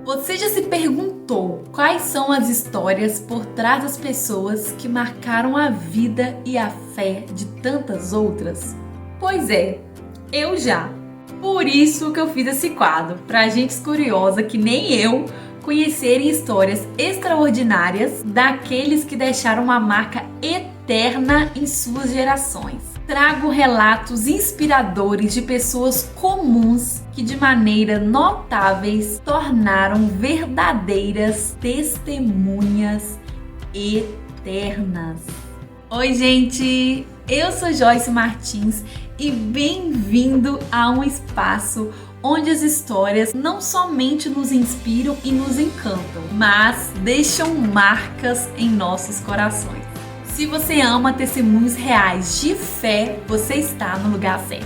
Você já se perguntou quais são as histórias por trás das pessoas que marcaram a vida e a fé de tantas outras? Pois é, eu já. Por isso que eu fiz esse quadro, pra gente curiosa que nem eu conhecerem histórias extraordinárias daqueles que deixaram uma marca eterna em suas gerações. Trago relatos inspiradores de pessoas comuns que de maneira notáveis tornaram verdadeiras testemunhas eternas. Oi, gente! Eu sou Joyce Martins e bem-vindo a um espaço onde as histórias não somente nos inspiram e nos encantam, mas deixam marcas em nossos corações. Se você ama testemunhos reais de fé, você está no lugar certo.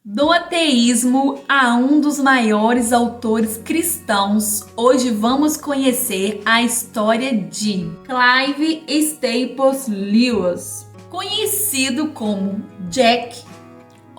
Do ateísmo a um dos maiores autores cristãos, hoje vamos conhecer a história de Clive Staples Lewis, conhecido como Jack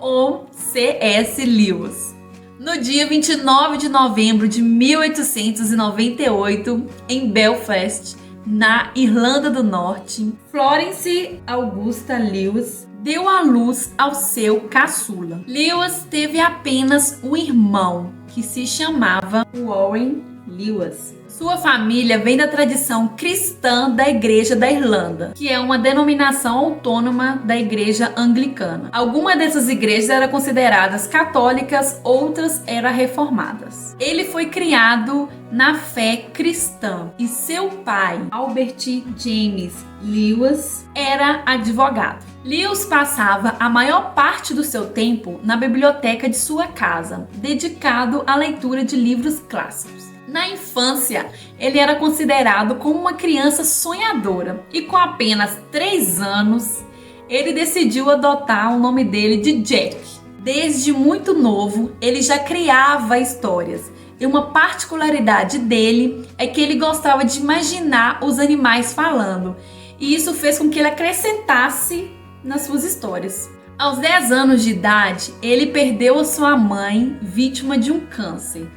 ou C.S. Lewis. No dia 29 de novembro de 1898, em Belfast, na Irlanda do Norte, Florence Augusta Lewis deu à luz ao seu caçula. Lewis teve apenas um irmão, que se chamava Warren Lewis. Sua família vem da tradição cristã da Igreja da Irlanda, que é uma denominação autônoma da Igreja Anglicana. Algumas dessas igrejas eram consideradas católicas, outras eram reformadas. Ele foi criado na fé cristã e seu pai, Albert James Lewis, era advogado. Lewis passava a maior parte do seu tempo na biblioteca de sua casa, dedicado à leitura de livros clássicos. Na infância, ele era considerado como uma criança sonhadora e com apenas 3 anos, ele decidiu adotar o nome dele de Jack. Desde muito novo, ele já criava histórias e uma particularidade dele é que ele gostava de imaginar os animais falando e isso fez com que ele acrescentasse nas suas histórias. Aos 10 anos de idade, ele perdeu a sua mãe vítima de um câncer.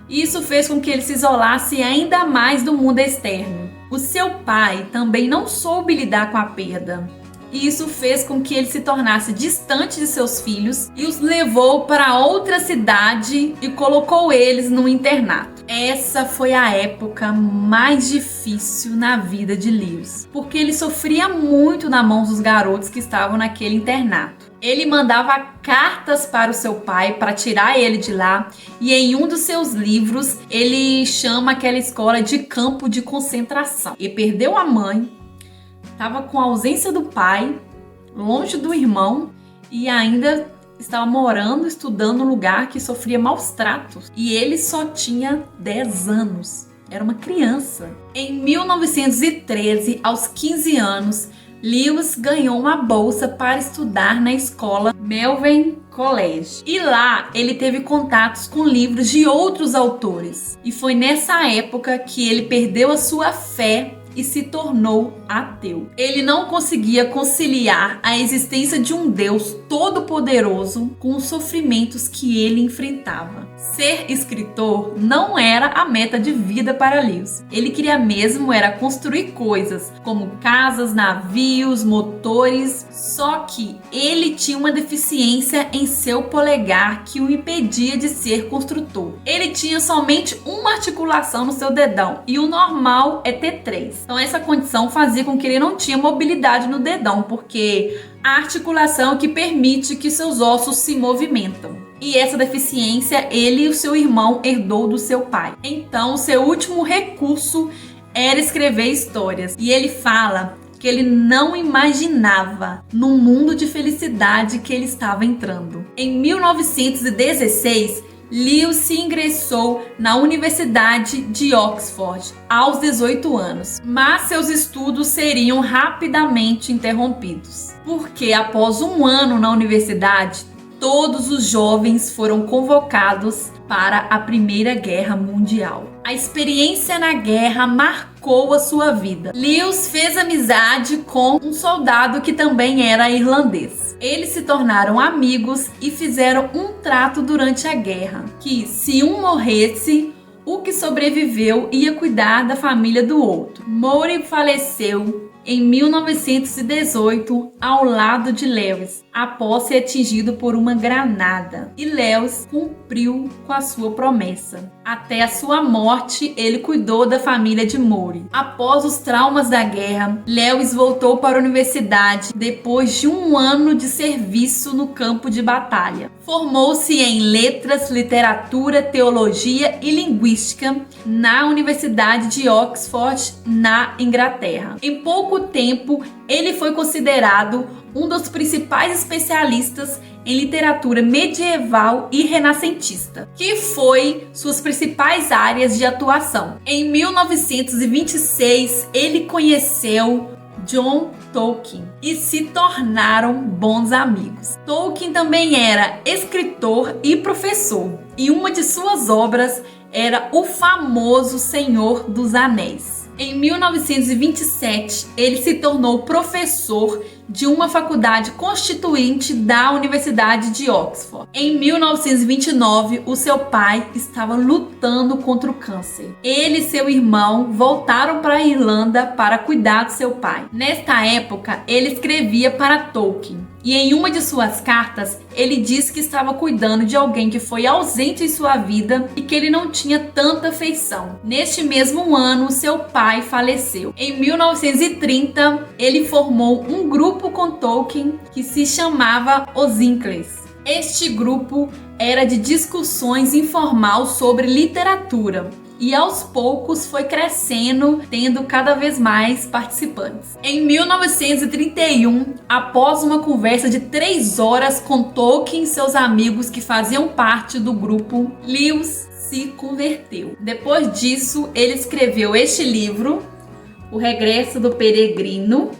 Isso fez com que ele se isolasse ainda mais do mundo externo. O seu pai também não soube lidar com a perda. Isso fez com que ele se tornasse distante de seus filhos e os levou para outra cidade e colocou eles no internato. Essa foi a época mais difícil na vida de Lewis, porque ele sofria muito na mão dos garotos que estavam naquele internato. Ele mandava cartas para o seu pai para tirar ele de lá e em um dos seus livros ele chama aquela escola de campo de concentração. Ele perdeu a mãe, estava com a ausência do pai, longe do irmão e ainda estava morando, estudando num lugar que sofria maus tratos. E ele só tinha 10 anos, era uma criança. Em 1913, aos 15 anos, Lewis ganhou uma bolsa para estudar na escola Malvern College. E lá ele teve contatos com livros de outros autores. E foi nessa época que ele perdeu a sua fé e se tornou ateu. Ele não conseguia conciliar a existência de um Deus todo-poderoso com os sofrimentos que ele enfrentava. Ser escritor não era a meta de vida para Lewis. Ele queria mesmo era construir coisas, como casas, navios, motores, só que ele tinha uma deficiência em seu polegar que o impedia de ser construtor. Ele tinha somente uma articulação no seu dedão e o normal é ter 3. Então essa condição fazia com que ele não tinha mobilidade no dedão, porque a articulação é o que permite que seus ossos se movimentam. E essa deficiência ele e o seu irmão herdou do seu pai. Então seu último recurso era escrever histórias. E ele fala que ele não imaginava no mundo de felicidade que ele estava entrando. Em 1916, Lewis se ingressou na Universidade de Oxford aos 18 anos, mas seus estudos seriam rapidamente interrompidos, porque após um ano na universidade, todos os jovens foram convocados para a Primeira Guerra Mundial. A experiência na guerra marcou a sua vida. Lewis fez amizade com um soldado que também era irlandês. Eles se tornaram amigos e fizeram um trato durante a guerra, que se um morresse, o que sobreviveu ia cuidar da família do outro. Maury faleceu em 1918 ao lado de Lewis, após ser atingido por uma granada. E Lewis cumpriu com a sua promessa. Até a sua morte, ele cuidou da família de Maury. Após os traumas da guerra, Lewis voltou para a universidade depois de um ano de serviço no campo de batalha. Formou-se em letras, literatura, teologia e linguística na Universidade de Oxford, na Inglaterra. Em pouco tempo, ele foi considerado um dos principais especialistas em literatura medieval e renascentista, que foi suas principais áreas de atuação. Em 1926, ele conheceu John Tolkien e se tornaram bons amigos. Tolkien também era escritor e professor, e uma de suas obras era o famoso Senhor dos Anéis. Em 1927, ele se tornou professor de uma faculdade constituinte da Universidade de Oxford. Em 1929, o seu pai estava lutando contra o câncer. Ele e seu irmão voltaram para a Irlanda para cuidar do seu pai. Nesta época, ele escrevia para Tolkien. E em uma de suas cartas, ele diz que estava cuidando de alguém que foi ausente em sua vida e que ele não tinha tanta afeição. Neste mesmo ano, seu pai faleceu. Em 1930, ele formou um grupo com Tolkien que se chamava Os Inklings. Este grupo era de discussões informal sobre literatura. E aos poucos foi crescendo, tendo cada vez mais participantes. Em 1931, após uma conversa de 3 horas com Tolkien e seus amigos que faziam parte do grupo, Lewis se converteu. Depois disso, ele escreveu este livro, O Regresso do Peregrino,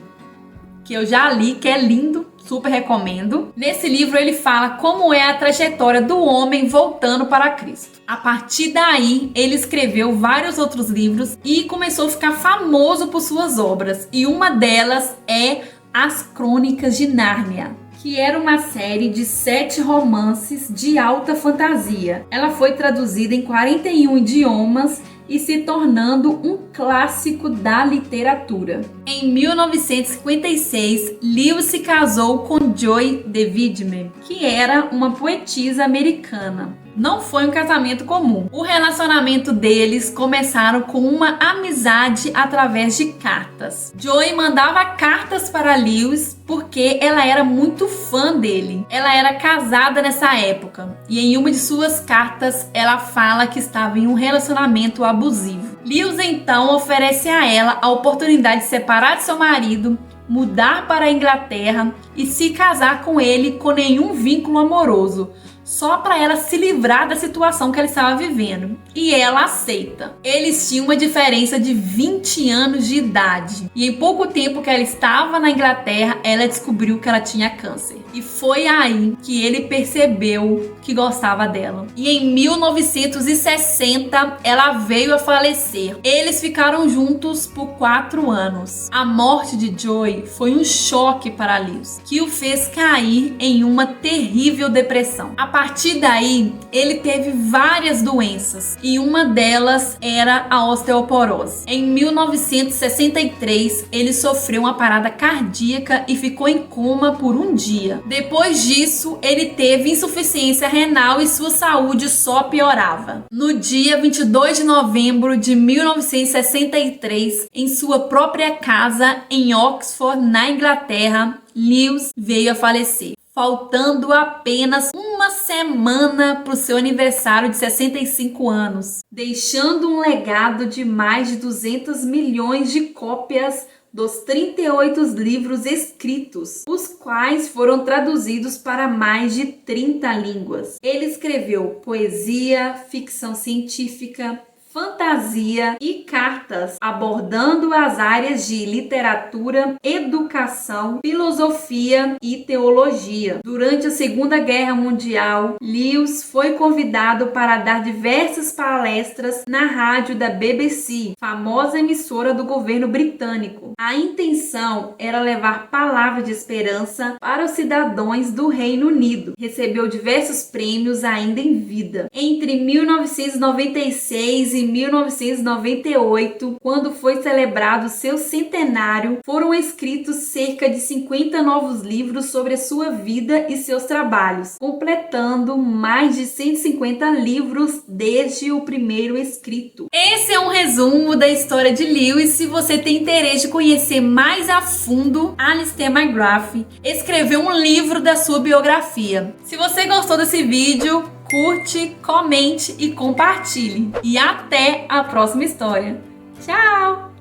que eu já li, que é lindo. Super recomendo. Nesse livro ele fala como é a trajetória do homem voltando para Cristo. A partir daí, ele escreveu vários outros livros e começou a ficar famoso por suas obras. E uma delas é As Crônicas de Nárnia, que era uma série de 7 romances de alta fantasia. Ela foi traduzida em 41 idiomas e se tornando um clássico da literatura. Em 1956, Lewis se casou com Joy DeWitt, que era uma poetisa americana. Não foi um casamento comum. O relacionamento deles começaram com uma amizade através de cartas. Joy mandava cartas para Lewis porque ela era muito fã dele. Ela era casada nessa época e em uma de suas cartas ela fala que estava em um relacionamento abusivo. Lewis então oferece a ela a oportunidade de separar de seu marido, mudar para a Inglaterra e se casar com ele com nenhum vínculo amoroso, só para ela se livrar da situação que ela estava vivendo. E ela aceita. Eles tinham uma diferença de 20 anos de idade. E em pouco tempo que ela estava na Inglaterra, ela descobriu que ela tinha câncer. E foi aí que ele percebeu que gostava dela. E em 1960, ela veio a falecer. Eles ficaram juntos por 4 anos. A morte de Joy foi um choque para Lewis, que o fez cair em uma terrível depressão. A partir daí, ele teve várias doenças e uma delas era a osteoporose. Em 1963, ele sofreu uma parada cardíaca e ficou em coma por um dia. Depois disso, ele teve insuficiência renal e sua saúde só piorava. No dia 22 de novembro de 1963, em sua própria casa em Oxford, na Inglaterra, Lewis veio a falecer, faltando apenas uma semana para o seu aniversário de 65 anos, deixando um legado de mais de 200 milhões de cópias dos 38 livros escritos, os quais foram traduzidos para mais de 30 línguas. Ele escreveu poesia, ficção científica, fantasia e cartas, abordando as áreas de literatura, educação, filosofia e teologia. Durante a Segunda Guerra Mundial, Lewis foi convidado para dar diversas palestras na rádio da BBC, famosa emissora do governo britânico. A intenção era levar palavras de esperança para os cidadãos do Reino Unido. Recebeu diversos prêmios ainda em vida. Entre 1996 e 1998, quando foi celebrado seu centenário, foram escritos cerca de 50 novos livros sobre a sua vida e seus trabalhos, completando mais de 150 livros desde o primeiro escrito. Esse é um resumo da história de Lewis. Se você tem interesse de conhecer mais a fundo, Alistair McGrath escreveu um livro da sua biografia. Se você gostou desse vídeo, curte, comente e compartilhe. E até a próxima história. Tchau!